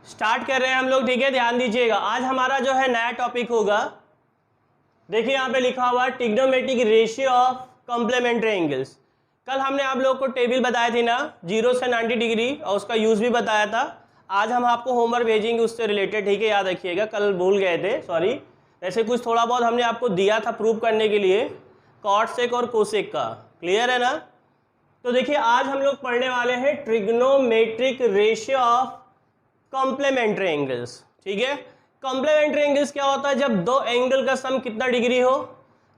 Start कर रहे हैं हम लोग, ठीक है। ध्यान दीजिएगा, आज हमारा जो है नया टॉपिक होगा। देखिए यहाँ पे लिखा हुआ है trigonometric ratio of complementary angles. कल हमने आप लोग को टेबल बताया थी ना 0 से 90 डिग्री, और उसका यूज भी बताया था। आज हम आपको होमवर्क भेजेंगे उससे रिलेटेड, ठीक है। याद रखिएगा, कल भूल गए थे, सॉरी। वैसे कुछ थोड़ा बहुत हमने आपको दिया था प्रूव करने के लिए, कॉट सेक और कोसेक का। क्लियर है ना? तो देखिए आज हम लोग पढ़ने वाले हैं trigonometric ratio of complementary angles, ठीक है। कॉम्प्लीमेंट्री एंगल्स क्या होता है? जब दो एंगल का सम कितना डिग्री हो,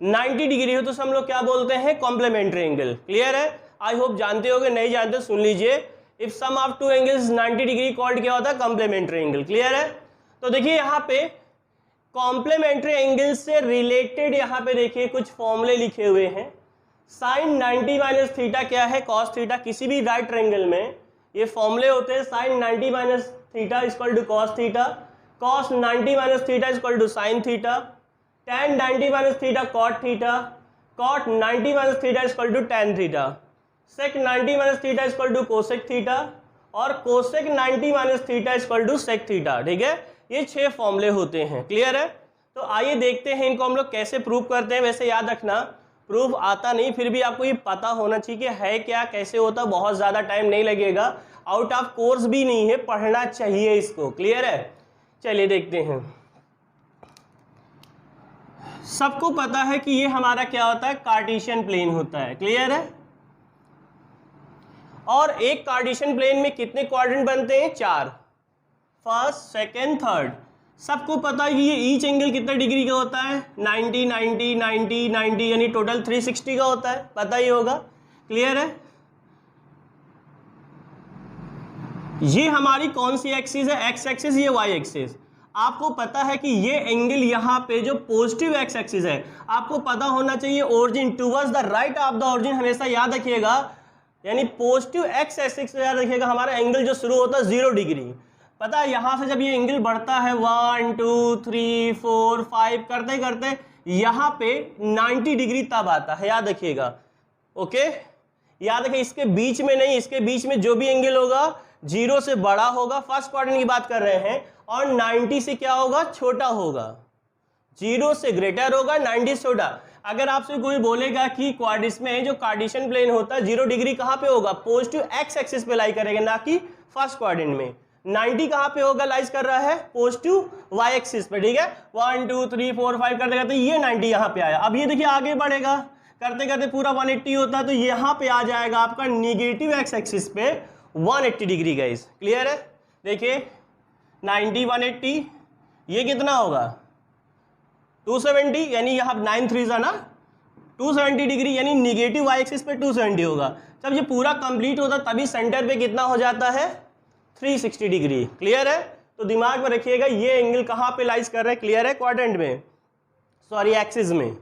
90 डिग्री हो, तो हम लोग क्या बोलते हैं? Complementary angle. क्लियर है? आई होप जानते होगे, नहीं जानते सुन लीजिए। If sum of two angles 90 degree called क्या होता है? Complementary angle. क्लियर है? तो देखिए यहाँ पे कॉम्प्लीमेंट्री एंगल से रिलेटेड यहाँ पे देखिए कुछ फॉर्मूले लिखे हुए हैं। साइन 90 माइनस थीटा क्या है? Cos theta. किसी भी राइट ट्रायंगल में ये फॉर्मूले होते हैं। Sine 90 minus theta equal to cos theta, cos 90 minus theta equal to sine theta, tan 90 minus theta cot theta, cot 90 minus theta equal to tan theta, sec 90 minus theta equal to cosec theta, और cosec 90 minus theta equal to sec theta. ठीक है, ये 6 फॉर्मूले होते हैं। Clear है? तो आइए देखते हैं इनको हम लोग कैसे प्रूव करते हैं। वैसे याद रखना, प्रूफ आता नहीं, फिर भी आपको ये पता होना चाहिए कि है क्या, कैसे होता। बहुत ज़्यादा टाइम नहीं लगेगा, आउट ऑफ कोर्स भी नहीं है, पढ़ना चाहिए इसको। क्लियर है? चलिए देखते हैं। सबको पता है कि ये हमारा क्या होता है? कार्टेशियन प्लेन होता है। क्लियर है? और एक कार्टेशियन प्लेन में कितने क्वाड्रेंट बनते हैं? 4, फर्स्ट, सेकेंड, थर्ड। सबको पता है कि ये ईच एंगल कितने डिग्री का होता है? 90, 90, 90, 90, यानी टोटल 360 का होता है। पता ही होगा। क्लियर है? ये हमारी कौन सी एक्सिस है? एक्स एक्सिस, ये वाई एक्सिस। आपको पता है कि ये एंगल यहाँ पे जो पॉजिटिव एक्स एक्सिस है, आपको पता होना चाहिए origin towards the right of the origin. हमेशा याद रखिएगा, यानी पॉजिटिव एक्स एक्सिस से याद रखिएगा हमारा एंगल जो शुरू होता है 0 डिग्री। पता है यहाँ से जब ये एंगल बढ़ता है 1 2 3 4 5 करते करते यहाँ पे 90 डिग्री तब आता है। याद रखिएगा। ओके, याद रखिए, इसके बीच में नहीं, इसके बीच में जो भी एंगल होगा 0 से बड़ा होगा, फर्स्ट क्वाड्रेंट की बात कर रहे हैं, और 90 से क्या होगा? छोटा होगा। 0 से ग्रेटर होगा, 90 से छोटा। अगर आपसे कोई बोलेगा कि क्वाड्रिस में जो कार्टेशियन प्लेन होता है 0 डिग्री कहाँ पे होगा? पॉजिटिव एक्स एक्सिस पे लाई करेगा, ना कि फर्स्ट क्वाड्रेंट में। 90 कहाँ पे होगा? लाइज कर रहा है पॉजिटिव वाई एक्सिस पे। ठीक है, 1 2 3 4 5 करते करते ये 90 यहाँ पे आया। अब ये देखिए आगे बढ़ेगा, करते करते पूरा 180 होता है, तो यहाँ पे आ जाएगा आपका निगेटिव एक्स एक्सिस पे 180 डिग्री। गाइस क्लियर है? देखिए 90 180, ये कितना होगा? 270, यानी यहाँ 9 3 ना 270 डिग्री, यानी निगेटिव वाई एक्सिस पे 270 होगा। जब ये पूरा कंप्लीट होता तभी सेंटर पे कितना हो जाता है? 360 डिग्री। क्लियर है? तो दिमाग में रखिएगा ये एंगल कहाँ पे लाइज कर रहे हैं? क्लियर है? क्वाड्रेंट में, सॉरी एक्सिस में।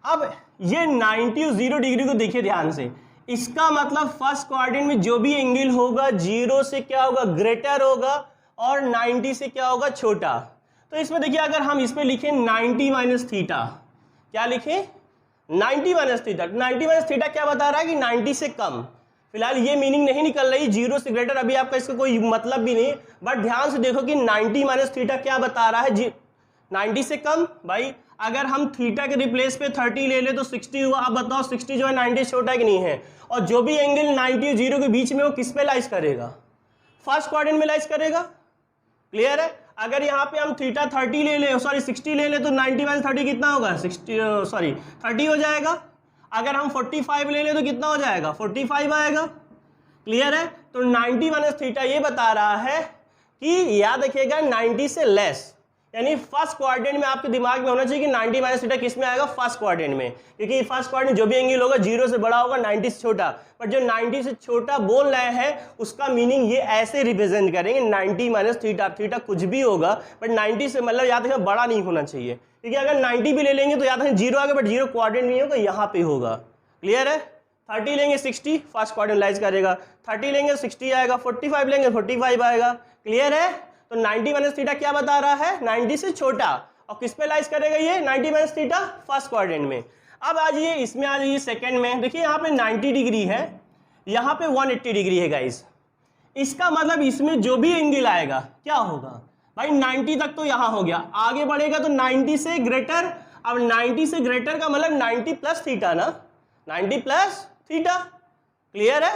अब ये 90 और 0 डिग्री को देखिए ध्यान से। इसका मतलब फर्स्ट क्वाड्रेंट में जो भी एंगल होगा 0 से क्या होगा? ग्रेटर होगा, और 90 से क्या होगा? छोटा। तो इसमें देखिए अगर हम इसमें लिखें 90 माइनस थीटा, क्या लिखें? 90 माइनस थीटा। 90 माइनस थीटा क्या बता रहा है? कि 90 से कम। फिलहाल ये मीनिंग नहीं निकल रही 0 से ग्रेटर, अभी आपका इसका कोई मतलब भी नहीं। बट ध्यान से देखो कि 90 माइनस थीटा क्या बता रहा है? 90 से कम। भाई अगर हम थीटा के रिप्लेस पे 30 ले ले तो 60 हुआ। अब बताओ 60 जो है 90 से छोटा है कि नहीं है? और जो भी एंगल 90 और 0 के बीच में वो किस पे लाइज करेगा? फर्स्ट क्वाड्रेंट में लाइज करेगा। क्लियर है? अगर यहाँ पे हम थीटा 30 ले ले, सॉरी 60 ले ले, तो 90 माइनस 30 कितना होगा? 30 हो जाएगा। अगर हम 45 ले ले तो कितना हो जाएगा? 45 आएगा। क्लियर है? तो 90 माइनस थीटा ये बता रहा है कि याद रखिएगा 90 से लेस, यानी फर्स्ट क्वाड्रेंट में आपके दिमाग में होना चाहिए कि 90 माइनस थीटा किस में आएगा? फर्स्ट क्वाड्रेंट में। क्योंकि फर्स्ट क्वाड्रेंट जो भी एंगल होगा 0 से बड़ा होगा, 90 से छोटा। पर जो 90 से छोटा बोल रहे हैं उसका मीनिंग ये ऐसे रिप्रेजेंट करेंगे 90 माइनस थीटा। थीटा कुछ भी होगा, बट 90 से मतलब याद रखिए बड़ा नहीं होना चाहिए। क्योंकि अगर 90 भी ले लेंगे तो याद रखें 0 आएगा, बट 0 क्वाड्रेंट नहीं होगा, यहाँ पे होगा। क्लियर है? 30 लेंगे 60 फर्स्ट क्वाड्रेंट लाइज करेगा, 30 लेंगे 60 आएगा, 45 लेंगे 45 आएगा। क्लियर है? तो 90 माइनस थीटा क्या बता रहा है? 90 से छोटा। और किस पे लाइज करेगा ये 90 माइनस थीटा? फर्स्ट क्वाड्रेंट में। अब आ जाइए इसमें, आ जाइए सेकंड में। देखिए यहाँ पे 90 डिग्री है, यहाँ पे 180 डिग्री है गाइस। इसका मतलब इसमें जो भी एंगल आएगा क्या होगा भाई, 90 तक तो यहां हो गया, आगे बढ़ेगा तो 90 से ग्रेटर। अब 90 से ग्रेटर का मतलब 90 प्लस थीटा ना, 90 प्लस थीटा, क्लियर है।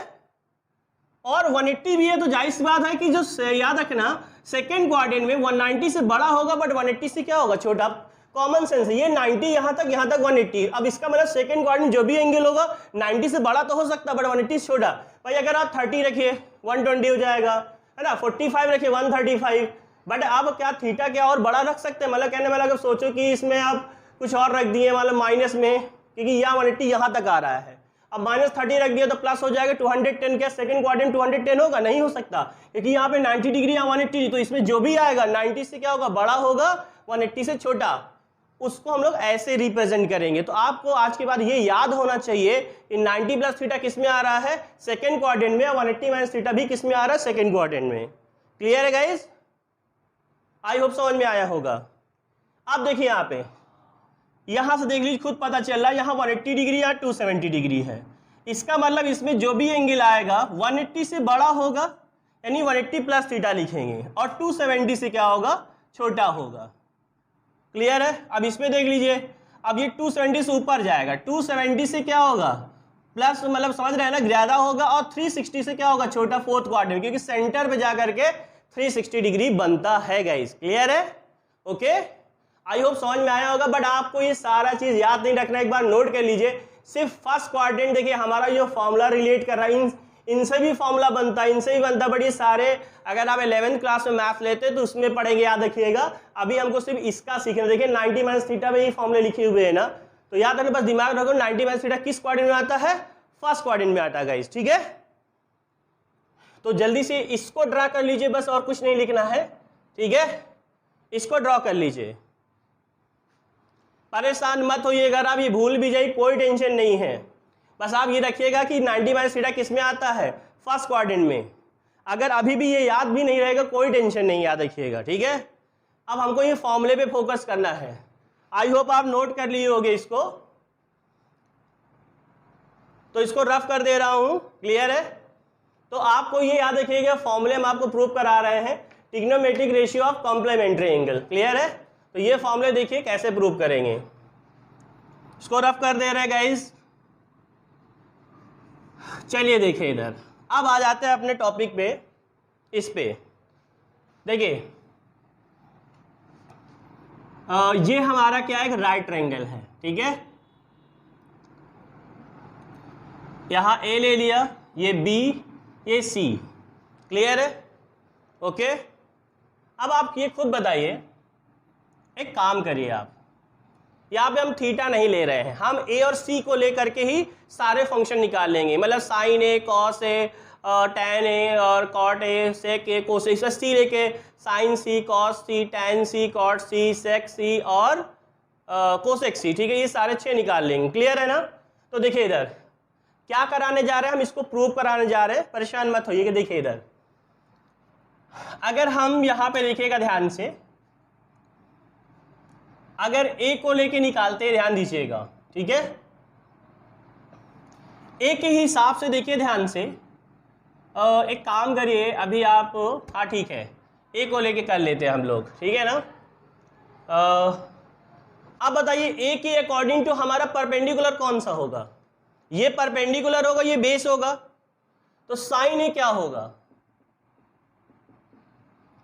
और 180 भी है तो जाहिर सी बात है कि जो याद रखना सेकेंड क्वाड्रेंट में 190 से बड़ा होगा बट 180 से क्या होगा छोटा, कॉमन सेंस है। ये 90 यहां तक 180, अब इसका मतलब सेकंड क्वाड्रेंट जो भी एंगल होगा 90 से बड़ा तो हो सकता है बट 180 से छोटा। भाई अगर आप 30 रखिए 120 हो जाएगा, है ना, 45 रखिए 135, बट आप क्या थीटा क्या और बड़ा रख सकते हैं, मतलब कहने वाला अगर सोचो कि इसमें आप कुछ और रख दिए मतलब माइनस में, क्योंकि यहाँ 180 यहाँ तक आ रहा है, अब -30 रख दिया तो प्लस हो जाएगा 210, क्या सेकंड क्वाड्रेंट 210 होगा, नहीं हो सकता, क्योंकि यहाँ पे 90 डिग्री या 180, तो इसमें जो भी आएगा 90 से क्या होगा बड़ा होगा, 180 से छोटा, उसको हम लोग ऐसे रिप्रेजेंट करेंगे। तो आपको आज के बाद ये याद होना चाहिए कि 90 प्लस थीटा किस में आ रहा है, सेकंड क्वाड्रेंट में, 180 माइनस थीटा भी किस में आ रहा है, सेकंड क्वाड्रेंट में। क्लियर है गाइस, आई होप समझ में आया होगा। अब देखिए यहाँ पे, यहां से देख लीजिए खुद पता चल रहा है यहाँ 180 डिग्री या 270 डिग्री है, इसका मतलब इसमें जो भी एंगल आएगा 180 से बड़ा होगा, यानी 180 प्लस थीटा लिखेंगे, और 270 से क्या होगा, छोटा होगा। क्लियर है। अब इसमें देख लीजिए, अब ये 270 से ऊपर जाएगा, 270 से क्या होगा प्लस, मतलब समझ रहे हैं ना, ज्यादा होगा, और 360 से क्या होगा छोटा, फोर्थ क्वाड्रेंट, क्योंकि सेंटर पे जाकर के 360 डिग्री बनता है गाइस। क्लियर है, ओके, आई होप समझ में आया होगा। बट आपको ये सारा चीज याद नहीं रखना, एक बार नोट कर लीजिए। सिर्फ फर्स्ट क्वाड्रेंट देखिए हमारा जो फॉर्मूला रिलेट कर रहा है, इनसे भी फॉर्मूला बनता है, इनसे भी बनता है, बट ये सारे अगर आप 11th क्लास में मैथ लेते हैं तो उसमें पढ़ेंगे, याद रखिएगा। अभी हमको सिर्फ इसका सीखना। देखिए 90 माइनस थीटा में ये फॉर्मूले लिखे हुए हैं ना, तो याद रखो, बस दिमाग रखो 90 माइनस थीटा किस क्वाड्रेंट में आता है, फर्स्ट क्वाड्रेंट में आता है गाइस, ठीक है। तो जल्दी से इसको ड्रा कर लीजिए, बस और कुछ नहीं लिखना है, ठीक है, इसको ड्रॉ कर लीजिए, परेशान मत होइए, अगर आप ये भूल भी जाइए कोई टेंशन नहीं है, बस आप ये रखिएगा कि 90 माइनस थीटा किस में आता है, फर्स्ट क्वाड्रेंट में। अगर अभी भी ये याद भी नहीं रहेगा कोई टेंशन नहीं, याद रखिएगा, ठीक है। अब हमको ये फॉर्मूले पे फोकस करना है, आई होप आप नोट कर लिए होंगे इसको, तो इसको रफ कर दे रहा हूं, क्लियर है। तो आपको ये याद रखिएगा, फॉर्मूले हम आपको प्रूव करा रहे हैं, trigonometric ratio of complementary angle, clear है। तो ये फॉर्मूले देखिए कैसे प्रूव करेंगे, इसको रफ कर दे रहे हैं गाइस। चलिए देखिए इधर, अब आ जाते हैं अपने टॉपिक पे, इस पे देखिए, ये हमारा क्या है, राइट ट्रायंगल है, ठीक है। यहां ए ले लिया, ये बी, ये सी, क्लियर है, ओके। अब आप ये खुद बताइए, एक काम करिए आप, यहाँ पे हम थीटा नहीं ले रहे हैं, हम ए और सी को लेकर के ही सारे फंक्शन निकाल लेंगे, मतलब sign A, cos A, tan A और कॉट ए, सेक ए, कोस ए, सी लेके साइन सी, कॉस सी, टैन सी, कॉट सी, सेक सी और कोसेक सी, ठीक है, ये सारे 6 निकाल लेंगे, क्लियर है ना। तो देखिए इधर क्या कराने जा रहे हैं, हम इसको प्रूव कराने जा रहे हैं, परेशान मत होइए। देखिए इधर अगर हम यहाँ पे देखिएगा ध्यान से, अगर ए को लेके निकालते हैं, ध्यान दीजिएगा, ठीक है, ए के हिसाब से देखिए ध्यान से, एक काम करिए अभी आप, हाँ ठीक है, ए को लेके कर लेते हैं हम लोग, ठीक है ना। अब बताइए ए के अकॉर्डिंग टू हमारा परपेंडिकुलर कौन सा होगा, ये परपेंडिकुलर होगा, ये बेस होगा, तो साइन ए क्या होगा,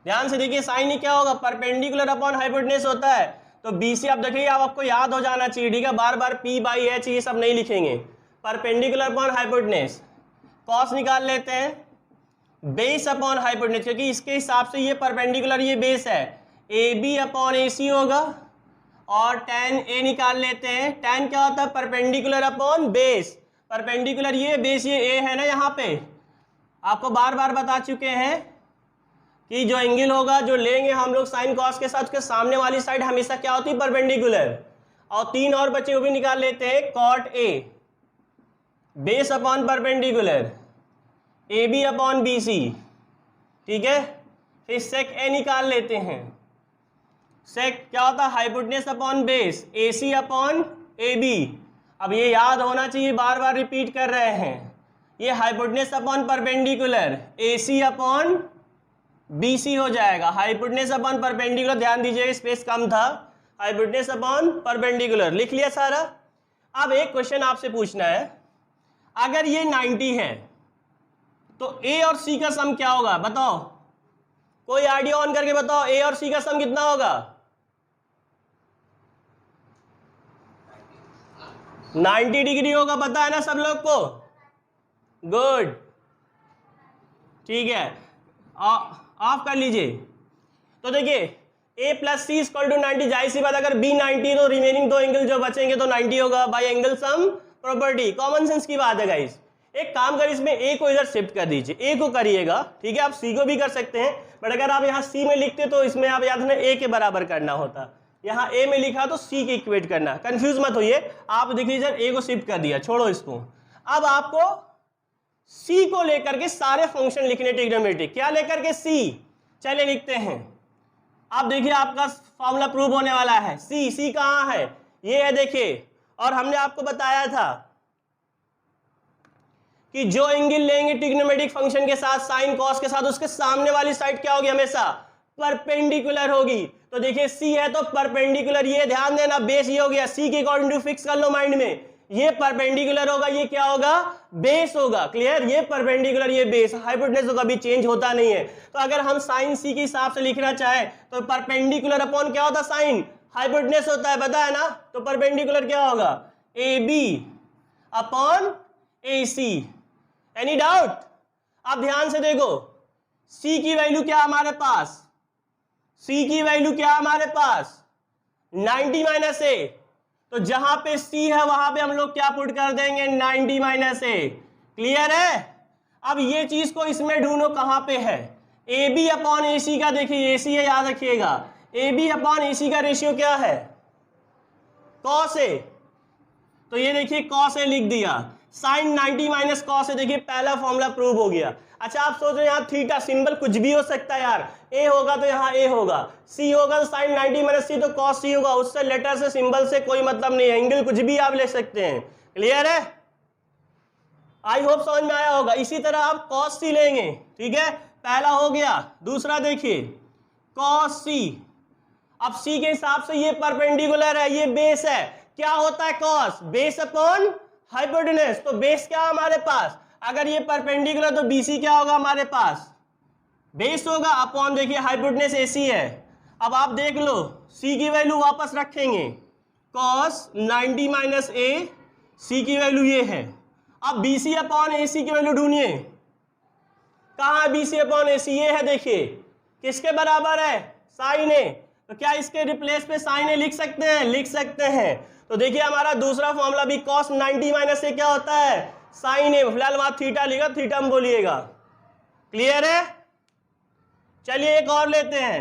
ध्यान से देखिए, साइन ए क्या होगा, परपेंडिकुलर अपॉन हाइपोटेन्यूज होता है। तो BC आप देखिए, आप आपको याद हो जाना चाहिए, ठीक है, बार बार P/H ये सब नहीं लिखेंगे, परपेंडिकुलर अपॉन हाइपोटेन्यूज, कॉस निकाल लेते हैं, बेस अपॉन हाइपोटेन्यूज, क्योंकि इसके हिसाब से ये परपेंडिकुलर, ये बेस है, AB अपॉन AC होगा, और tan A निकाल लेते हैं, tan क्या होता है, परपेंडिकुलर अपॉन बेस, परपेंडिकुलर ये, बेस ये A है ना, यहाँ पे आपको बार बार बता चुके हैं कि जो एंगल होगा जो लेंगे हम लोग साइन कॉस के साथ, उसके सामने वाली साइड हमेशा क्या होती है, परपेंडिकुलर, और 3 और बचे वो भी निकाल लेते हैं, cot A, base upon perpendicular, AB upon BC, ठीक है, फिर सेक ए निकाल लेते हैं, सेक क्या होता है, hypotenuse upon base, AC upon AB। अब ये याद होना चाहिए, बार बार रिपीट कर रहे हैं, ये hypotenuse upon perpendicular AC upon BC हो जाएगा। हाइपोटेनस अपॉन परपेंडिकुलर, ध्यान दीजिए स्पेस कम था, हाइपोटेनस अपॉन परपेंडिकुलर लिख लिया सारा। अब एक क्वेश्चन आपसे पूछना है, अगर ये 90 है तो A और C का सम क्या होगा बताओ, कोई आइडिया ऑन करके बताओ, A और C का सम कितना होगा? 90 डिग्री होगा, पता है ना सब लोग को? गुड, ठीक है, ऑफ कर लीजिए। तो देखिए A plus C equal to 90, जाहिर सी बात अगर B 90 तो रिमेनिंग दो एंगल जो बचेंगे तो 90 होगा bye angle sum property, common sense की बात है गाइस। एक काम कर, इसमें A को इधर शिफ्ट कर दीजिए, A को करिएगा, ठीक है, आप C को भी कर सकते हैं, बट अगर आप यहाँ C में लिखते तो इसमें आप याद रखना A के बराबर करना होता, यहाँ A में लिखा तो C के इक्वेट करना, कंफ्यूज मत होइए। आप देखिए इधर A को शिफ्ट कर दिया, छोड़ो इसको। अब आपको C को लेकर के सारे फंक्शन लिखने ट्रिग्नोमेट्रिक, क्या लेकर के? C, चले लिखते हैं। आप देखिए आपका फॉर्मूला प्रूव होने वाला है। C कहाँ है? ये है, देखिए, और हमने आपको बताया था कि जो एंगल लेंगे ट्रिग्नोमेट्रिक फंक्शन के साथ, साइन कॉस के साथ, उसके सामने वाली साइड क्या होगी? हमेशा परपेंडिकुलर होगी। तो देखिए C है तो परपेंडिकुलर, ये ध्यान देना, बेस ये हो गया, C के अकॉर्डिंग टू फिक्स कर लो माइंड में, ये परपेंडिकुलर होगा, ये क्या होगा? बेस होगा। क्लियर? ये परपेंडिकुलर, ये बेस, हाइपोटेनस तो कभी चेंज होता नहीं है। तो अगर हम साइन C के हिसाब से लिखना चाहे तो परपेंडिकुलर अपॉन क्या होता? साइन हाइपोटेनस होता है, पता है ना? तो परपेंडिकुलर क्या होगा? AB upon AC। Any doubt? अब ध्यान से देखो, C की वैल्यू क्या हमारे पास? C की वैल्यू क्या हमारे पास? 90 माइनस A। तो जहां पे C है वहां पे हम लोग क्या पुट कर देंगे? 90 माइनस A। क्लियर है? अब ये चीज को इसमें ढूंढो कहां पे है। AB अपॉन AC का, देखिए AC है, याद रखिएगा, AB अपॉन AC का रेशियो क्या है? cos A। तो ये देखिए cos A लिख दिया, साइन 90 माइनस cos A, देखिए पहला फॉर्मूला प्रूव हो गया। अच्छा आप सोच रहे हैं यहाँ थीटा सिंबल कुछ भी हो सकता है यार, A होगा तो यहाँ A होगा, C होगा तो साइन 90 माइनस C तो cos C होगा, उससे लेटर से सिंबल से कोई मतलब नहीं है, एंगल कुछ भी आप ले सकते हैं। क्लियर है? आई होप समझ में आया होगा। इसी तरह आप cos C लेंगे, ठीक है, पहला हो गया। दूसरा देखिए cos C, अब C के हिसाब से ये परपेंडिकुलर है, ये बेस है, क्या होता है? cos base upon hypotenuse. तो बेस क्या हमारे पास? अगर ये परपेंडिकुलर तो BC क्या होगा हमारे पास? बेस होगा, अपॉन देखिए हाइपोटेनस AC है। अब आप देख लो C की वैल्यू वापस रखेंगे, cos 90 माइनस A, C की वैल्यू ये है। अब BC अपॉन AC की वैल्यू ढूंढिए, कहाँ है BC अपॉन AC? ये है, देखिए किसके बराबर है? Sine A। तो क्या इसके रिप्लेस पे साइन A लिख सकते हैं? लिख सकते हैं। तो देखिए हमारा दूसरा फॉर्मूला भी cos 90 माइनस A क्या होता है? Sine A। फिलहाल वहां थीटा लिखा, थीटा में बोलिएगा। क्लियर है? चलिए एक और लेते हैं,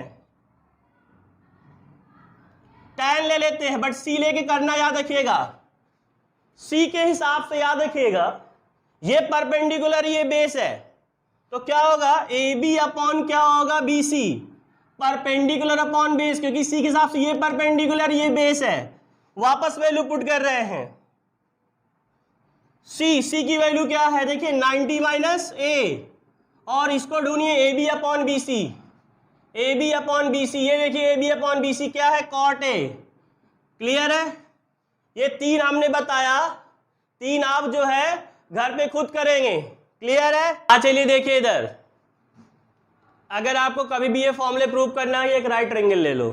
tan ले लेते हैं, बट C लेके करना याद रखिएगा, C के हिसाब से याद रखिएगा, ये परपेंडिकुलर, ये बेस है, तो क्या होगा? AB अपॉन क्या होगा? BC, परपेंडिकुलर अपॉन बेस, क्योंकि C के हिसाब से ये परपेंडिकुलर, ये बेस है। वापस वैल्यू पुट कर रहे हैं, C की वैल्यू क्या है? देखिए 90 माइनस A, और इसको ढूंढिए AB upon BC, AB upon BC, ये देखिए AB अपॉन BC क्या है? cot A। क्लियर है? ये तीन हमने बताया, तीन आप जो है घर पे खुद करेंगे। क्लियर है? चलिए देखिए इधर, अगर आपको कभी भी ये फॉर्मूले प्रूव करना है, एक राइट एंगल ले लो,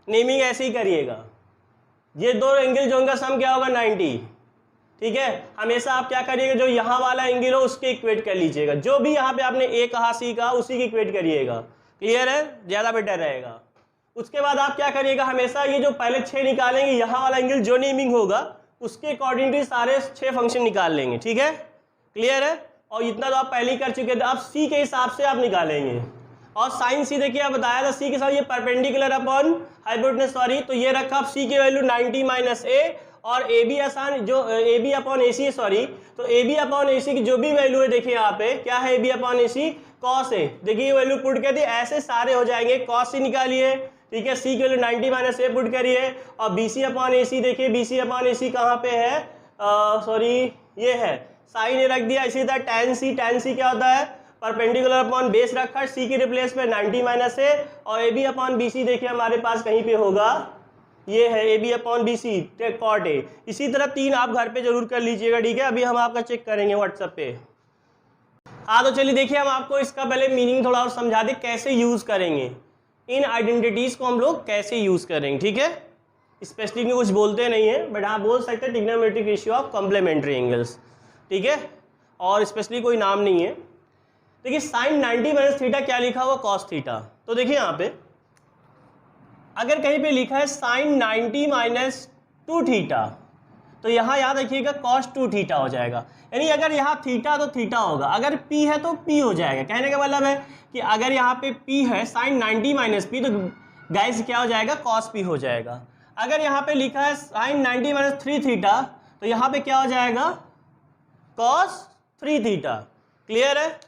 नेमिंग ऐसे ही करिएगा, ये दो एंगल जो उनका सम क्या होगा? 90। ठीक है, हमेशा आप क्या करिएगा, जो यहाँ वाला एंगल हो उसके इक्वेट कर लीजिएगा, जो भी यहाँ पे आपने A कहा C कहा उसी की इक्वेट करिएगा। क्लियर है? ज्यादा बेटर रहेगा। उसके बाद आप क्या करिएगा, हमेशा ये जो पहले 6 निकालेंगे, यहाँ वाला एंगल जो नेमिंग होगा उसके अकॉर्डिंगली सारे 6 फंक्शन निकाल लेंगे। ठीक है? क्लियर है? और इतना तो आप पहले ही कर चुके थे, अब C के हिसाब से आप निकालेंगे। और साइन C देखिए, आप बताया था C के साथ ये परपेंडिकुलर अपॉन हाइपोटेनस, सॉरी, तो ये रखा अब C की वैल्यू 90 माइनस A, और AB आसान, जो AB अपॉन AC, सॉरी, तो AB अपॉन AC की जो भी वैल्यू है देखिए यहाँ पे क्या है? AB upon AC cos A, देखिए ये वैल्यू पुट कर दी, ऐसे सारे हो जाएंगे। cos C निकालिए, ठीक है, C की वैल्यू 90 माइनस A पुट करिए, और BC अपॉन AC देखिए, BC अपॉन AC कहाँ पे है? सॉरी, ये है साइन ए रख दिया। इसी तरह tan c क्या होता है, परपेंडिकुलर अपॉन बेस रखा, c की रिप्लेस पे 90 माइनस ए, और A B upon B C देखिए हमारे पास कहीं पे होगा, ये है A B upon B C cot A. इसी तरह 3 आप घर पे जरूर कर लीजिएगा, ठीक है। अभी हम आपका चेक करेंगे व्हाट्सएप पे। हाँ तो चलिए देखिए, हम आपको इसका पहले मीनिंग थोड़ा और समझा दें कैसे यूज करेंगे, इन आइडेंटिटीज को हम लोग कैसे यूज करेंगे, ठीक है। स्पेशली में कुछ बोलते नहीं है, बट हाँ बोल सकते हैं trigonometric ratio of complementary angles, ठीक है। और स्पेशली कोई नाम नहीं है। देखिए साइन 90 माइनस थीटा क्या लिखा हुआ, कॉस थीटा। तो देखिए यहाँ पे अगर कहीं पे लिखा है साइन 90 माइनस 2 थीटा, तो यहाँ याद रखिएगा कॉस 2 थीटा हो जाएगा। यानी अगर यहाँ थीटा तो थीटा होगा, अगर पी है तो पी हो जाएगा। कहने का मतलब है कि अगर यहाँ पे पी है साइन 90 माइनस पी, तो गाइस क्या हो जाएगा, कॉस पी हो जाएगा। अगर यहाँ पे लिखा है साइन 90 माइनस 3 थीटा, तो यहाँ पे क्या हो जाएगा, कॉस 3 थीटा। क्लियर है।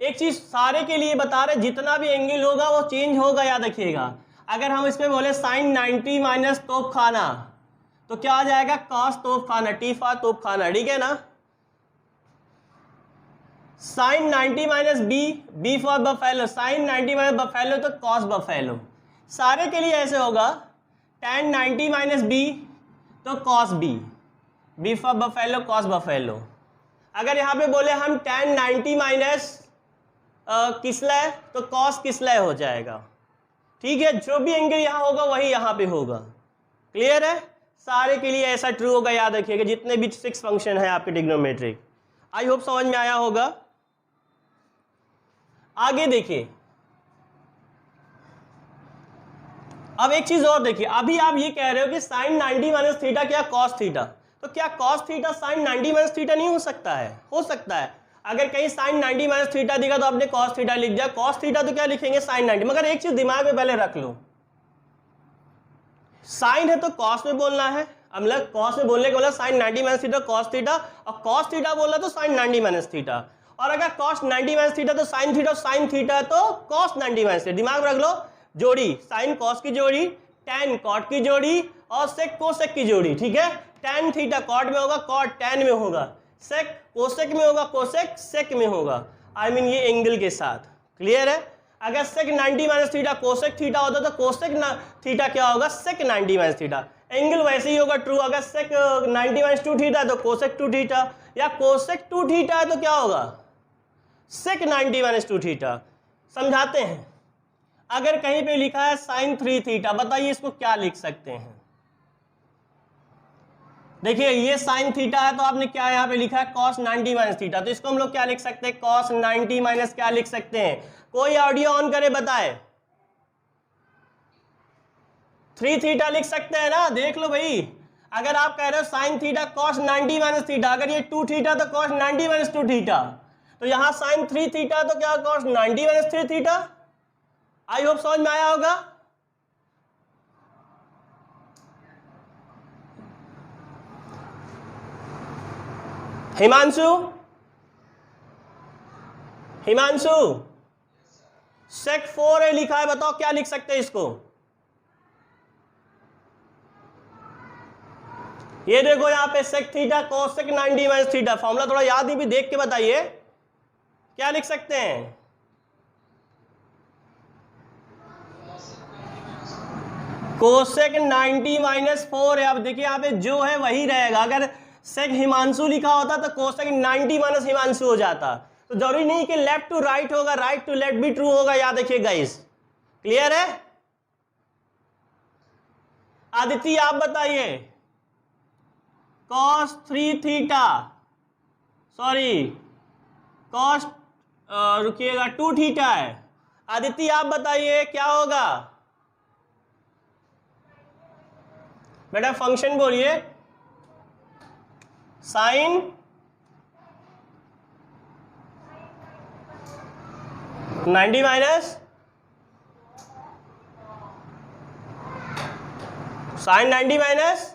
एक चीज सारे के लिए बता रहे, जितना भी एंगल होगा वो चेंज होगा, याद रखिएगा। अगर हम इसमें बोले साइन 90 माइनस तोप खाना, तो क्या आ जाएगा, कॉस तोप खाना, टी फॉर तोप खाना, ठीक है ना। Sine 90 minus B, B for buffalo, sine 90 minus buffalo तो कॉस बफेलो। सारे के लिए ऐसे होगा, tan 90 माइनस बी तो cos B, B for buffalo cos buffalo. अगर यहाँ पे बोले हम tan 90 माइनस किसलय, तो कॉस किसलय हो जाएगा, ठीक है। जो भी एंगल यहाँ होगा वही यहाँ पे होगा। क्लियर है। सारे के लिए ऐसा ट्रू होगा, याद रखिएगा, जितने भी 6 फंक्शन है आपके ट्रिग्नोमेट्रिक। आई होप समझ में आया होगा। आगे देखिए, अब एक चीज और देखिए, अभी आप ये कह रहे हो कि साइन 90 माइनस थीटा क्या कॉस थीटा, तो क्या cos theta sine 90 minus theta नहीं हो सकता है, हो सकता है। अगर कहीं साइन 90 माइनस थीटा दिखा तो आपने कॉस थीटा लिख दिया, कॉस थीटा तो क्या लिखेंगे, साइन 90। मगर एक चीज दिमाग में पहले रख लो, साइन है तो कॉस में बोलना है, मतलब कॉस में बोलने के बोला sine 90 minus theta cos theta, और कॉस थीटा बोला तो साइन 90 माइनस थीटा। और अगर कॉस 90 माइनस थीटा तो साइन थीटा, साइन थीटा तो कॉस 90 माइनस थीटा। दिमाग में रख लो, जोड़ी साइन कॉस की जोड़ी, टैन कॉट की जोड़ी, और सेक कोसेक की जोड़ी, ठीक है। टैन थीटा कॉट में होगा, कॉट टैन में होगा, सेक कोसेक में होगा, कोसेक सेक में होगा। आई मीन ये एंगल के साथ। क्लियर है। अगर सेक 90 माइनस थीटा कोसेक थीटा होता तो कोसेक थीटा क्या होगा, सेक 90 माइनस थीटा। एंगल वैसे ही होगा ट्रू। अगर सेक 90 माइनस 2 थीटा तो कोसेक 2 थीटा, या कोसेक 2 थीटा है तो क्या होगा, सेक 90 माइनस 2 थीटा। समझाते हैं। अगर कहीं पे लिखा है साइन 3 थीटा, बताइए इसको क्या लिख सकते हैं। देखिए ये साइन थीटा है तो आपने क्या यहाँ पे लिखा है, कॉस 90 माइनस थीटा, तो इसको हम लोग क्या लिख सकते हैं, कॉस 90 माइनस क्या लिख सकते हैं। कोई ऑडियो ऑन करे बताए, 3 थीटा लिख सकते हैं ना, देख लो भाई। अगर आप कह रहे हो sine theta cos 90 minus theta, अगर ये 2 थीटा तो कॉस 90 माइनस 2 थीटा, तो यहाँ साइन 3 थीटा तो क्या cos 90 minus 3 theta. I hope समझ में आया होगा। हिमांशु, हिमांशु सेक 4 है लिखा है, बताओ क्या लिख सकते हैं इसको। ये देखो यहाँ पे sec theta cosec 90 minus theta, formula थोड़ा याद नहीं भी देख के बताइए क्या लिख सकते हैं। कोसेक 90 माइनस 4 है। अब देखिए यहाँ पे जो है वही रहेगा। अगर सेक हिमांशु लिखा होता तो कोसेक 90 माइनस हिमांशु हो जाता। तो जरूरी नहीं कि लेफ्ट टू राइट होगा, राइट टू लेफ्ट भी ट्रू होगा, याद रखिए गाइस। क्लियर है। आदित्य आप बताइए, कॉस 3 थीटा, सॉरी कॉस रुकिएगा 2 थीटा है। आदित्य आप बताइए क्या होगा बेटा, फंक्शन बोलिए। Sine ninety minus sine 90 minus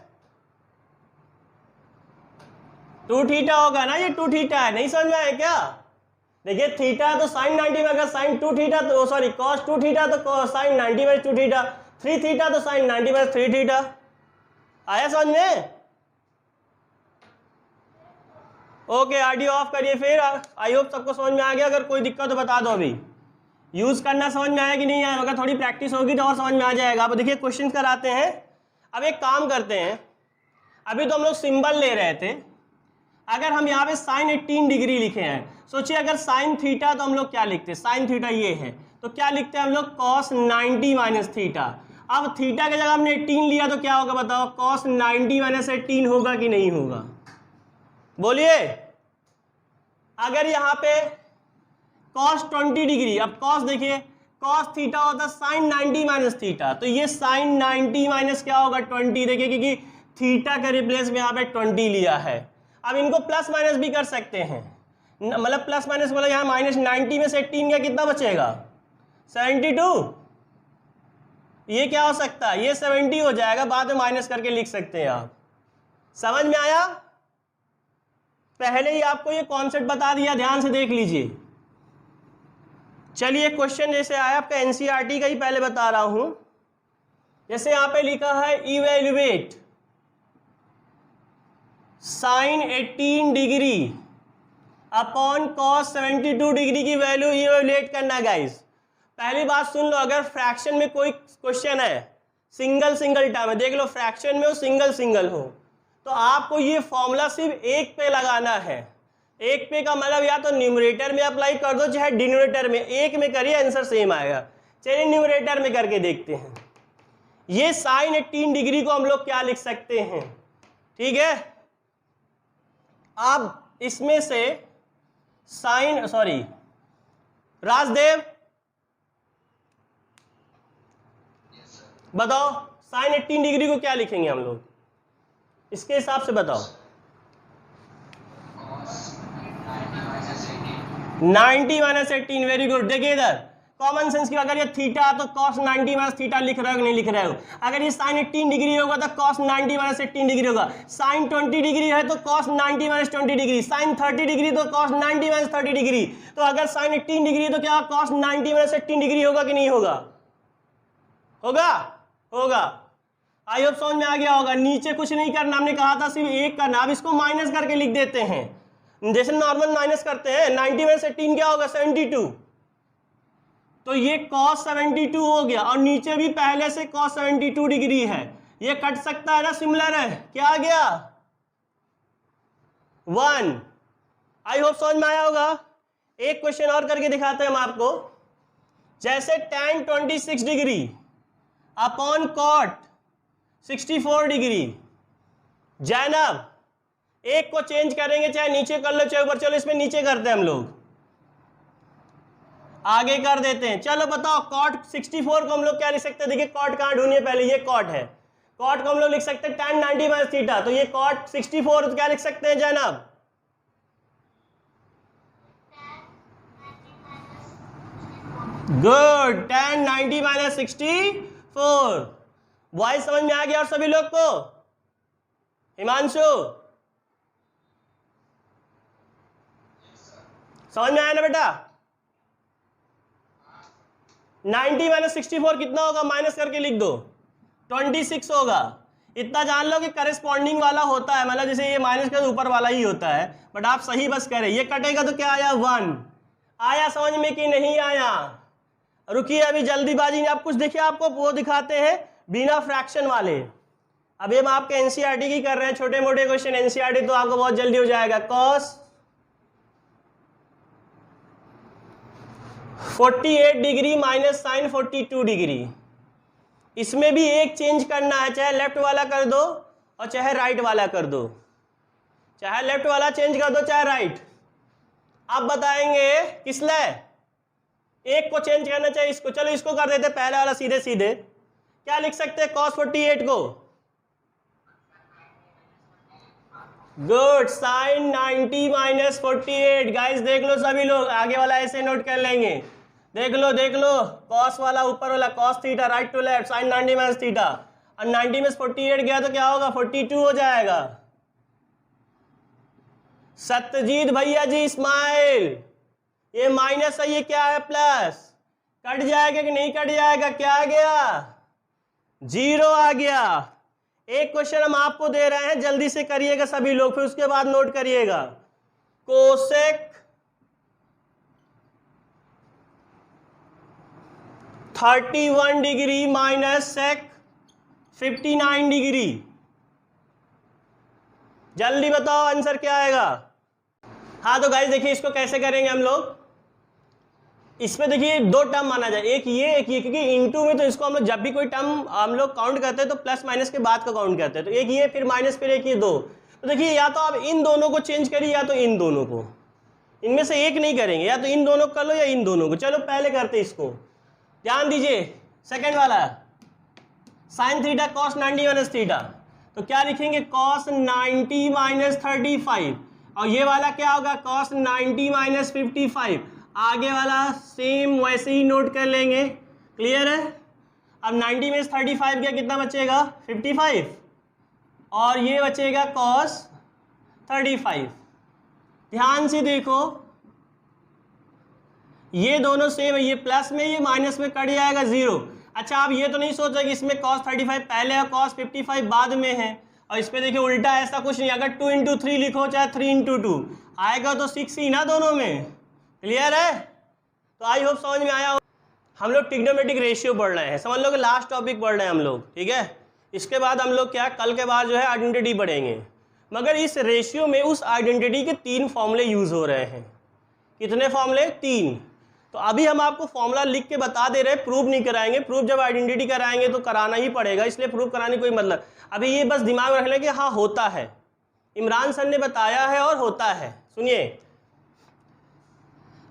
2 theta होगा ना, ये 2 थीटा है। नहीं समझ में आया क्या। देखिए थीटा है तो साइन 90 में, अगर साइन 2 थीटा तो सॉरी कॉस 2 थीटा तो साइन 90 माइनस 2 थीटा, 3 थीटा तो साइन 90 माइनस 3 थीटा। आया समझ में। ओके, ऑडियो ऑफ करिए फिर। आई होप सबको समझ में आ गया। अगर कोई दिक्कत तो बता दो। अभी यूज़ करना समझ में आया कि नहीं आया? अगर थोड़ी प्रैक्टिस होगी तो और समझ में आ जाएगा। अब देखिए क्वेश्चन कराते हैं। अब एक काम करते हैं, अभी तो हम लोग सिंबल ले रहे थे। अगर हम यहाँ पे साइन 18 डिग्री लिखे हैं, सोचिए अगर साइन थीटा तो हम लोग क्या लिखते हैं? साइन थीटा ये है तो क्या लिखते हैं हम लोग? Cos 90 minus theta. अब थीटा की जगह हमने 18 लिया तो क्या होगा बताओ? कॉस 90 माइनस 18 होगा कि नहीं होगा? बोलिए। अगर यहाँ पे कॉस 20 डिग्री, अब कॉस देखिए, कॉस थीटा होता है साइन 90 माइनस थीटा, तो ये साइन 90 माइनस क्या होगा? 20। देखिए क्योंकि थीटा के रिप्लेस में यहाँ पे 20 लिया है। अब इनको प्लस माइनस भी कर सकते हैं, मतलब प्लस माइनस मतलब यहाँ माइनस 90 में से 18 का कितना बचेगा? 72। ये क्या हो सकता है? ये 70 हो जाएगा, बाद में माइनस करके लिख सकते हैं आप। समझ में आया? पहले ही आपको ये कॉन्सेप्ट बता दिया, ध्यान से देख लीजिए। चलिए क्वेश्चन जैसे आया आपका एनसीईआरटी का ही पहले बता रहा हूं। जैसे यहां पे लिखा है evaluate sine 18 degree upon cos 72 degree की वैल्यू इवेल्युएट करना। गाइस पहली बात सुन लो, अगर फ्रैक्शन में कोई क्वेश्चन है, सिंगल सिंगल टर्म है, देख लो फ्रैक्शन में हो सिंगल सिंगल हो, तो आपको ये फॉर्मूला सिर्फ एक पे लगाना है। एक पे का मतलब या तो न्यूमरेटर में अप्लाई कर दो चाहे डिनोमिनेटर में, एक में करिए आंसर सेम आएगा। चलिए न्यूमरेटर में करके देखते हैं। ये साइन 18 डिग्री को हम लोग क्या लिख सकते हैं? ठीक है, अब इसमें से साइन, सॉरी राजदेव बताओ साइन 18 डिग्री को क्या लिखेंगे हम लोग? इसके हिसाब से बताओ। 90 माइनस 18, वेरी गुड। देखिए इधर कॉमन सेंस की, अगर ये थीटा तो कॉस 90 माइनस थीटा लिख रहे हो कि नहीं लिख रहे हो? अगर ये साइन 18 डिग्री होगा तो कॉस 90 माइनस 18 डिग्री होगा। साइन 20 डिग्री है तो cos 90 minus 20 degree. Sine 30 degree तो कॉस 90 माइनस 30 डिग्री। तो अगर साइन 18 डिग्री तो क्या कॉस 90 माइनस 18 डिग्री होगा कि नहीं होगा? होगा, होगा। आई होप समझ में आ गया होगा। नीचे कुछ नहीं करना, हमने कहा था सिर्फ एक करना। अब इसको माइनस करके लिख देते हैं, जैसे नॉर्मल माइनस करते हैं। 90 में से 18 क्या होगा? 72। तो ये cos 72 हो गया, और नीचे भी पहले से cos 72 डिग्री है, ये कट सकता है ना, सिमिलर है। क्या आ गया? 1। आई होप समझ में आया होगा। एक क्वेश्चन और करके दिखाते हैं हम आपको। जैसे tan 26 degree upon cot 64 degree. Zainab एक को चेंज करेंगे, चाहे नीचे कर लो चाहे ऊपर। चलो इसमें नीचे करते हैं हम लोग, आगे कर देते हैं। चलो बताओ cot 64 को हम लोग क्या लिख सकते हैं? देखिए cot कहां ढूंढिए, पहले ये cot है। cot को हम लोग लिख सकते हैं tan 90 माइनस थीटा, तो ये cot 64 तो क्या लिख सकते हैं जनाब? Good, tan 90 minus 64। वॉइस समझ में आ गया और सभी लोग को? हिमांशु समझ में आया ना बेटा? 90 माइनस 64 कितना होगा? माइनस करके लिख दो, 26 होगा। इतना जान लो कि करेस्पॉन्डिंग वाला होता है, मतलब जैसे ये माइनस का ऊपर वाला ही होता है, बट आप सही बस करें। ये कटेगा तो क्या आया? 1 आया। समझ में कि नहीं आया? रुकिए अभी जल्दीबाजी में। आप कुछ देखिए, आपको वो दिखाते हैं बिना फ्रैक्शन वाले। अभी हम आपके एनसीईआरटी की कर रहे हैं, छोटे मोटे क्वेश्चन एनसीईआरटी, तो आपको बहुत जल्दी हो जाएगा। cos 48 degree minus sine 42 degree. इसमें भी एक चेंज करना है, चाहे लेफ्ट वाला कर दो और चाहे राइट वाला कर दो। चाहे लेफ्ट वाला चेंज कर दो चाहे राइट। आप बताएंगे किस लिए एक को चेंज करना चाहिए, इसको। चलो इसको कर देते पहले वाला सीधे सीधे। क्या लिख सकते हैं cos 48 को? Good, sign 90 minus 48। गाइस देख लो सभी लोग, आगे वाला ऐसे नोट कर लेंगे। देख लो देख लो, cos वाला ऊपर वाला cos theta, right to left, sine 90 minus theta, और 90 में 48 गया तो क्या होगा? 42 हो जाएगा। सत्यजीत भैया जी स्माइल, ये माइनस है, ये क्या है? प्लस। कट जाएगा कि नहीं कट जाएगा? क्या आ गया? 0 आ गया। एक क्वेश्चन हम आपको दे रहे हैं, जल्दी से करिएगा सभी लोग, फिर उसके बाद नोट करिएगा। Cosec 31 degree minus sec 59 degree. जल्दी बताओ आंसर क्या आएगा। हाँ तो गाइस देखिए इसको कैसे करेंगे हम लोग। इसमें देखिए दो टर्म माना जाए, एक ये क्योंकि इनटू में तो इसको हम लोग जब भी कोई टर्म हम लोग काउंट करते हैं तो प्लस माइनस के बाद का काउंट करते हैं। तो एक ये फिर माइनस फिर एक ये दो। तो देखिए या तो आप इन दोनों को चेंज करिए या तो इन दोनों को, इनमें से एक नहीं करेंगे, या तो इन दोनों को कर लो या इन दोनों को। चलो पहले करते इसको, ध्यान दीजिए सेकेंड वाला sine theta cos 90 minus theta. तो क्या लिखेंगे कॉस 90 माइनस 35, और ये वाला क्या होगा कॉस 90 माइनस 55। आगे वाला सेम वैसे ही नोट कर लेंगे, क्लियर है। अब 90 में 35 गया, कितना बचेगा 55, और ये बचेगा कॉस 35। ध्यान से देखो ये दोनों सेम है, ये प्लस में ये माइनस में कट जाएगा 0। अच्छा आप ये तो नहीं सोचा कि इसमें cos 35 पहले है cos 55 बाद में है, और इस पे देखिए उल्टा ऐसा कुछ नहीं। अगर 2 इंटू 3 लिखो चाहे 3 इंटू 2 आएगा तो 6 ही ना दोनों में, क्लियर है। तो आई होप समझ में आया हो। हम लोग ट्रिग्नोमेट्रिक रेशियो पढ़ रहे हैं, समझ लो कि लास्ट टॉपिक पढ़ रहे हैं हम लोग, ठीक है। इसके बाद हम लोग क्या कल के बाद जो है आइडेंटिटी पढ़ेंगे, मगर इस रेशियो में उस आइडेंटिटी के 3 फॉर्मूले यूज हो रहे हैं। कितने फॉर्मूले 3। तो अभी हम आपको फॉर्मूला लिख के बता दे रहे हैं, प्रूव नहीं कराएंगे। प्रूव जब आइडेंटिटी कराएंगे तो कराना ही पड़ेगा, इसलिए प्रूव कराने कोई मतलब। अभी ये बस दिमाग में रख लें कि हाँ होता है, इमरान सर ने बताया है और होता है। सुनिए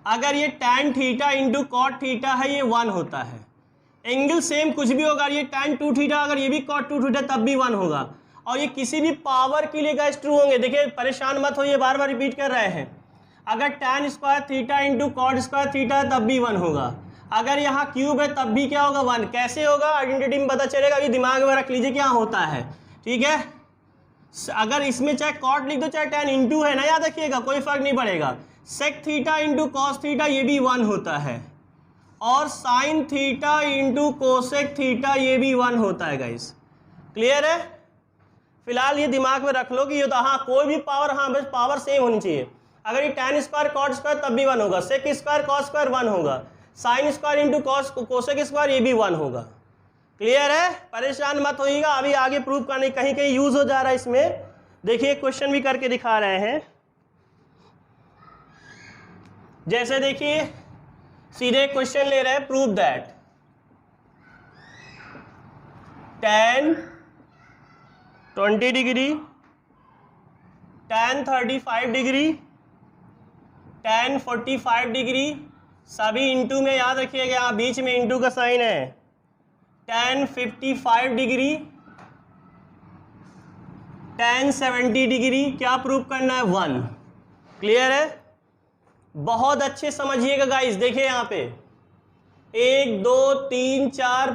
अगर ये tan theta into cot theta है ये 1 होता है। एंगल सेम कुछ भी होगा, ये tan 2 थीटा अगर ये भी cot 2 थीटा तब भी 1 होगा। और ये किसी भी पावर के लिए गाइस ट्रू होंगे। देखिए परेशान मत हो, ये बार बार रिपीट कर रहे हैं। अगर tan square theta into cot square theta है तब भी 1 होगा। अगर यहाँ क्यूब है तब भी क्या होगा 1। कैसे होगा आइडेंटिटी में पता चलेगा, अभी दिमाग में रख लीजिए क्या होता है, ठीक है। अगर इसमें चाहे कॉट लिख दो चाहे tan इंटू है ना, याद रखिएगा कोई फर्क नहीं पड़ेगा। Sec theta into cos theta ये भी 1 होता है, और sine theta into cosec theta ये भी 1 होता है गाइस, क्लियर है। फिलहाल ये दिमाग में रख लो कि ये तो हाँ कोई भी पावर, हाँ बस पावर सेम होनी चाहिए। अगर ये tan स्क्वायर कॉट स्क्वायर तब भी 1 होगा, सेक स्क्वायर कॉस स्क्वायर 1 होगा, sine square into cos cosec square ये भी 1 होगा, क्लियर है। परेशान मत होइएगा, अभी आगे प्रूव करने कहीं कहीं यूज हो जा रहा है इसमें। देखिए क्वेश्चन भी करके दिखा रहे हैं। जैसे देखिए सीधे क्वेश्चन ले रहे हैं, prove that tan 20 degree, tan 35 degree, tan 45 degree, सभी इंटू में याद रखिएगा, यहाँ बीच में इंटू का साइन है। tan 55 डिग्री, tan 70 डिग्री, क्या प्रूव करना है 1, क्लियर है। बहुत अच्छे समझिएगा गाइस। देखिए यहाँ पे 1 2 3 4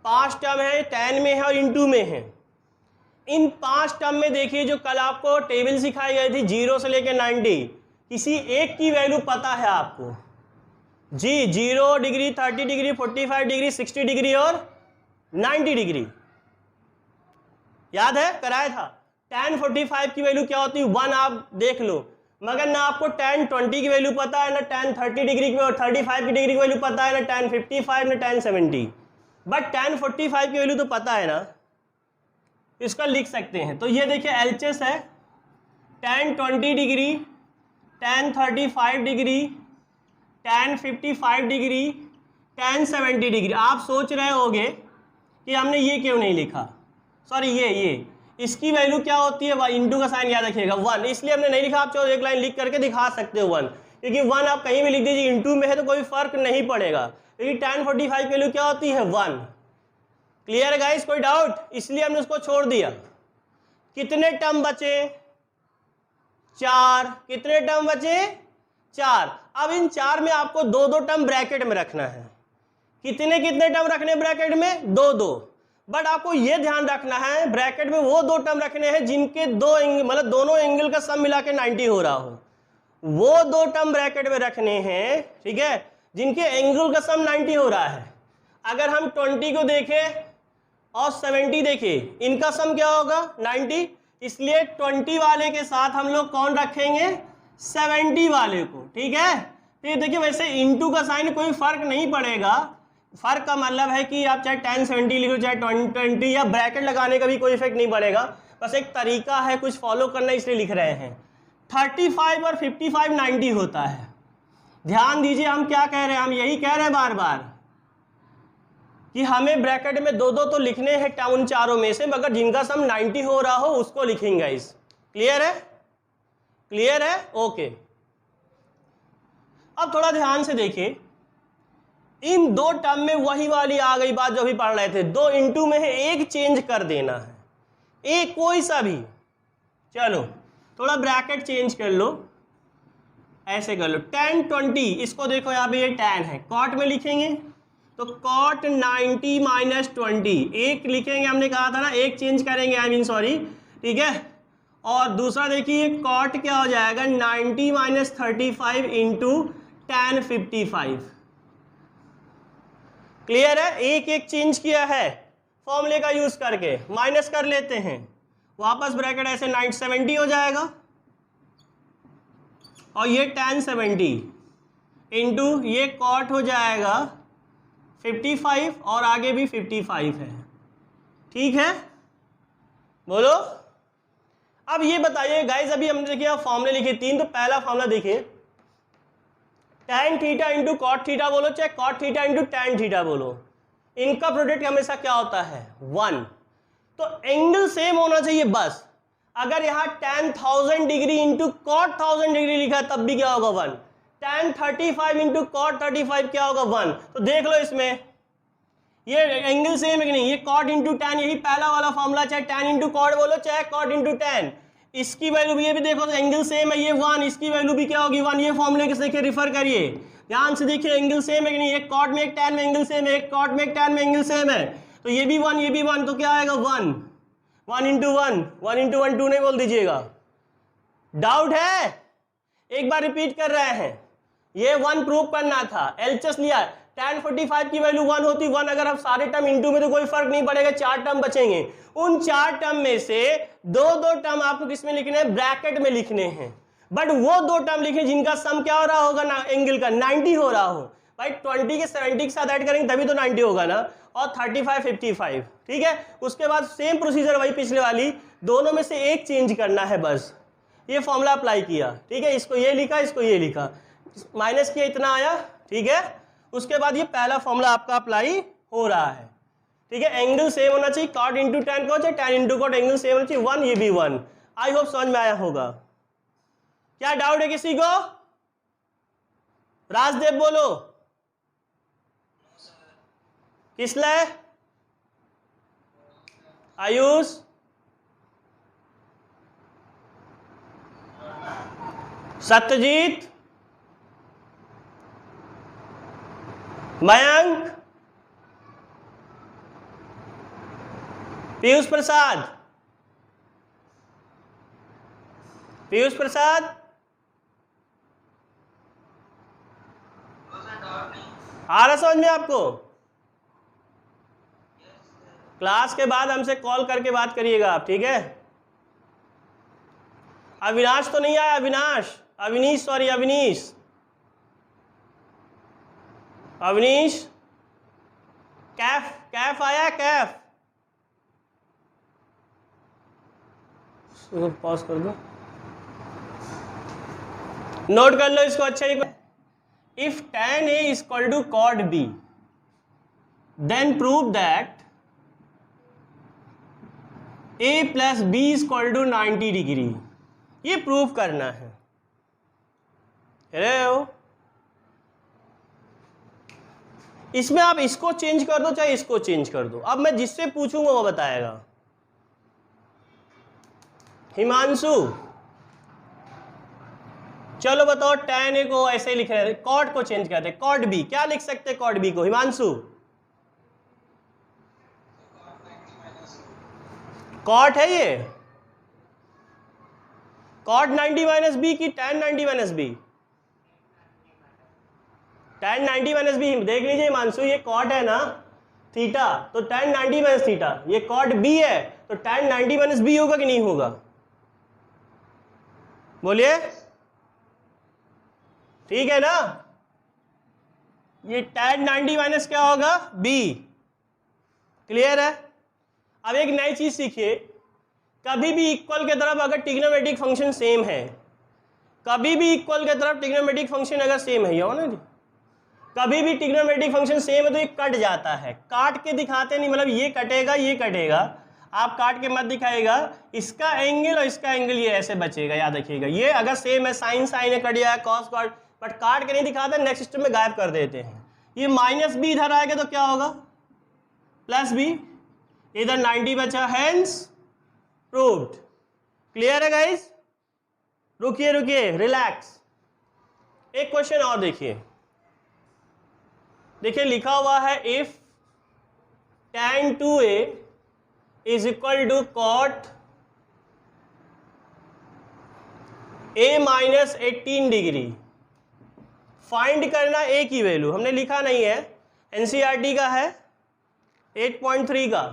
5 टर्म है, tan में है और इंटू में है। इन 5 टर्म में देखिए जो कल आपको टेबल सिखाई गई थी 0 से लेकर 90, किसी एक की वैल्यू पता है आपको जी। 0 डिग्री, 30 डिग्री, 45 डिग्री, 60 डिग्री और 90 डिग्री, याद है कराया था। tan 45 की वैल्यू क्या होती है 1, आप देख लो। मगर ना आपको tan 20 की वैल्यू पता है, ना tan 30 डिग्री की, 35 की डिग्री की वैल्यू पता है, ना tan 55, ना tan 70। बट tan 45 की वैल्यू तो पता है ना, इसका लिख सकते हैं। तो ये देखिए एलएचएस है tan 20 degree, tan 35 degree, tan 55 degree, tan 70 degree. आप सोच रहे होंगे कि हमने ये क्यों नहीं लिखा, सॉरी ये इसकी वैल्यू क्या होती है, इंटू का साइन याद रखिएगा 1, इसलिए हमने नहीं लिखा। आप चाहो एक लाइन लिख करके दिखा सकते हो 1, क्योंकि 1 आप कहीं भी लिख दीजिए, इंटू में है तो कोई फर्क नहीं पड़ेगा, क्योंकि tan 45 की वैल्यू क्या होती है 1, क्लियर है गाइस, कोई डाउट। इसलिए हमने उसको छोड़ दिया। कितने टर्म बचे 4, कितने टर्म बचे 4। अब इन 4 में आपको 2 टर्म ब्रैकेट में रखना है। कितने टर्म रखने ब्रैकेट में 2। बट आपको यह ध्यान रखना है ब्रैकेट में वो 2 टर्म रखने हैं जिनके 2 एंगल मतलब दोनों एंगल का सम मिला के 90 हो रहा हो, वो 2 टर्म ब्रैकेट में रखने हैं, ठीक है, जिनके एंगल का सम 90 हो रहा है। अगर हम 20 को देखें और 70 देखें, इनका सम क्या होगा 90, इसलिए 20 वाले के साथ हम लोग कौन रखेंगे, 70 वाले को, ठीक है। फिर देखिए वैसे इंटू का साइन कोई फर्क नहीं पड़ेगा, फर्क का मतलब है कि आप चाहे 10 70 लिखो चाहे 20 या ब्रैकेट लगाने का भी कोई इफेक्ट नहीं पड़ेगा, बस एक तरीका है कुछ फॉलो करना इसलिए लिख रहे हैं। 35 और 55 90 होता है। ध्यान दीजिए हम क्या कह रहे हैं, हम यही कह रहे हैं बार बार कि हमें ब्रैकेट में दो दो तो लिखने हैं उन चारों में से, मगर जिनका सम 90 हो रहा हो उसको लिखेंगे। इस क्लियर है, क्लियर है, ओके। अब थोड़ा ध्यान से देखिए, इन दो टर्म में वही वाली आ गई बात जो अभी पढ़ रहे थे, 2 इंटू में है, एक चेंज कर देना है, एक कोई सा भी। चलो थोड़ा ब्रैकेट चेंज कर लो, ऐसे कर लो 10 20, इसको देखो यहाँ पे ये 10 है, कॉट में लिखेंगे तो कॉट 90 माइनस 20, एक लिखेंगे, हमने कहा था ना एक चेंज करेंगे, आई मीन सॉरी, ठीक है। और दूसरा देखिए कॉट क्या हो जाएगा, 90 माइनस 35 इंटू 10 55। क्लियर है, एक एक चेंज किया है फॉर्मूले का यूज करके, माइनस कर लेते हैं, वापस ब्रैकेट ऐसे 70 हो जाएगा और ये 10 70 इंटू ये कॉट हो जाएगा 55 और आगे भी 55 है, ठीक है, बोलो। अब ये बताइए गाइस, अभी हमने देखिए फॉर्मूले लिखे 3, तो पहला फॉर्मूला देखिए tan theta into cot theta बोलो चाहे cot theta into tan theta बोलो, इनका प्रोडक्ट हमेशा क्या होता है 1, तो एंगल सेम होना चाहिए बस। अगर यहाँ tan 1000 degree into cot 1000 degree लिखा है तब भी क्या होगा 1, tan 35 इंटू कॉट 35 क्या होगा 1। तो देख लो इसमें ये एंगल सेम है कि नहीं, ये कॉट इंटू टैन, यही पहला वाला फॉर्मूला, चाहे टैन इंटू कॉट बोलो चाहे कॉट इंटू टैन, इसकी वैल्यू भी, ये भी देखो एंगल सेम है, ये 1, इसकी वैल्यू भी क्या होगी 1। ये फॉर्मूले किस देखिए रिफर करिए, ध्यान से देखिए एंगल सेम है कि नहीं, एक कॉट में एक टैन में एंगल सेम है, एक कॉट में एक टैन में एंगल सेम है, तो ये भी 1 ये भी 1, तो क्या आएगा 1, 1 इंटू 1, 1 इंटू 1 2 नहीं बोल दीजिएगा। डाउट है, एक बार रिपीट कर रहे हैं, ये 1 प्रूव करना था, एलएचएस लिया, tan 45 की वैल्यू 1 होती 1, अगर आप सारे टर्म इंटू में तो कोई फर्क नहीं पड़ेगा, 4 टर्म बचेंगे, उन 4 टर्म में से दो टर्म आपको किस में लिखने हैं, ब्रैकेट में लिखने हैं, बट वो 2 टर्म लिखे जिनका सम क्या हो रहा होगा ना, एंगल का 90 हो रहा हो। भाई 20 के 70 के साथ ऐड करेंगे तभी तो 90 होगा ना, और 35 55, ठीक है। उसके बाद सेम प्रोसीजर वही पिछले वाली, दोनों में से एक चेंज करना है बस, ये फॉर्मूला अप्लाई किया, ठीक है, इसको ये लिखा इसको ये लिखा, माइनस किया इतना आया, ठीक है। उसके बाद ये पहला फॉर्मूला आपका अप्लाई हो रहा है, ठीक है। एंगल सेम होना चाहिए, कॉट इंटू टैन को चाहे tan into cot, angle same होना चाहिए 1, ये भी 1। आई होप समझ में आया होगा। क्या डाउट है किसी को? राजदेव बोलो, किसले? आयुष, सत्यजीत, मयंक, पीयूष प्रसाद, पीयूष प्रसाद, आ रहा समझ में आपको? क्लास के बाद हमसे कॉल करके बात करिएगा आप, ठीक है। अविनाश तो नहीं आया, अविनाश, अविनीश, सॉरी अविनीश, अवनीश, कैफ, कैफ आया, कैफ, पॉज कर दो, नोट कर लो इसको अच्छा ही। If tan A is equal to cot B, then prove that A plus B is equal to 90 degree, ये प्रूव करना है। अरे हो, इसमें आप इसको चेंज कर दो चाहे इसको चेंज कर दो, अब मैं जिससे पूछूंगा वो बताएगा। हिमांशु, चलो बताओ, tan A को ऐसे ही लिख रहे हैं, कॉट को चेंज करते हैं, कॉट B, क्या लिख सकते हैं कॉट B को? हिमांशु, कॉट है ये, कॉट 90 माइनस बी की tan 90 minus B? tan 90 minus B, देख लीजिए मानसू, ये कॉट है ना थीटा, तो tan 90 माइनस थीटा, ये कॉट बी है तो tan 90 माइनस बी होगा कि नहीं होगा? बोलिए, ठीक है ना। ये tan 90 माइनस क्या होगा, b। क्लियर है। अब एक नई चीज सीखिए, कभी भी इक्वल के तरफ अगर ट्रिग्नोमेट्रिक फंक्शन सेम है, कभी भी इक्वल के तरफ ट्रिग्नोमेट्रिक फंक्शन अगर सेम है, ये हो ना जी, कभी भी ट्रिग्नोमेट्रिक फंक्शन सेम है तो ये कट जाता है। काट के दिखाते नहीं, मतलब ये कटेगा ये कटेगा, आप काट के मत दिखाएगा, इसका एंगल और इसका एंगल ये ऐसे बचेगा, याद रखिएगा। ये अगर सेम है, साइन साइन है कट जाएगा, कॉस कॉट, बट काट के नहीं दिखाते, नेक्स्ट सिस्टम में गायब कर देते हैं। ये माइनस बी इधर आएगा तो क्या होगा, प्लस बी। इधर 90 बचा, हेंस प्रूव्ड। क्लियर है गाइस। रुकिए रुकिए, रिलैक्स। एक क्वेश्चन और देखिए, देखिए लिखा हुआ है if tan 2a is equal to cot a minus 18 degree, find करना a की वैल्यू। हमने लिखा नहीं है, एनसीईआरटी का है 8.3 का।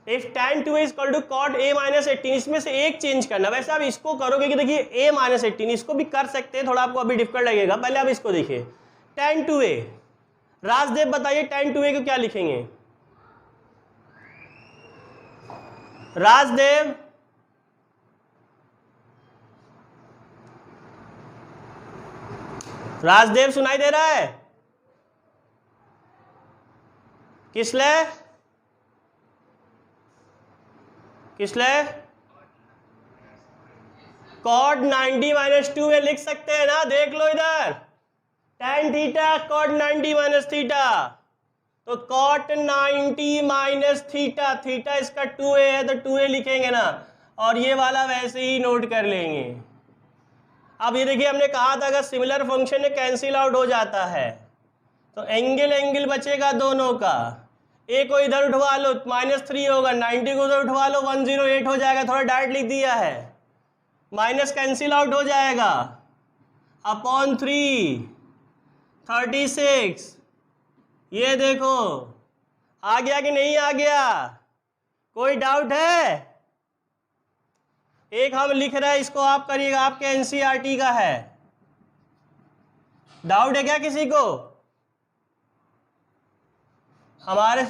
If tan 2a is equal to cot a minus 18, इसमें से एक चेंज करना। वैसे आप इसको करोगे कि देखिए a माइनस 18, इसको भी कर सकते हैं, थोड़ा आपको अभी डिफिकल्ट लगेगा, पहले आप इसको देखिए। tan 2a, राजदेव बताइए tan 2a को क्या लिखेंगे, राजदेव। राजदेव सुनाई दे रहा है, किसले किसले कॉट 90 माइनस 2a लिख सकते हैं ना, देख लो इधर, tan theta cot 90 minus theta, तो कॉट 90 माइनस थीटा, थीटा इसका 2a है तो 2a लिखेंगे ना, और ये वाला वैसे ही नोट कर लेंगे। अब ये देखिए, हमने कहा था अगर सिमिलर फंक्शन में कैंसिल आउट हो जाता है तो एंगल एंगल बचेगा दोनों का। ए को इधर उठवा लो, -3 होगा, 90 को उधर उठवा लो, 108 हो जाएगा, थोड़ा डायरेक्ट लिख दिया है, माइनस कैंसिल आउट हो जाएगा, अपॉन 3 36। ये देखो आ गया कि नहीं आ गया, कोई डाउट है? एक हम लिख रहे हैं, इसको आप करिएगा, आपके एनसीईआरटी का है। डाउट है क्या किसी को? हमारे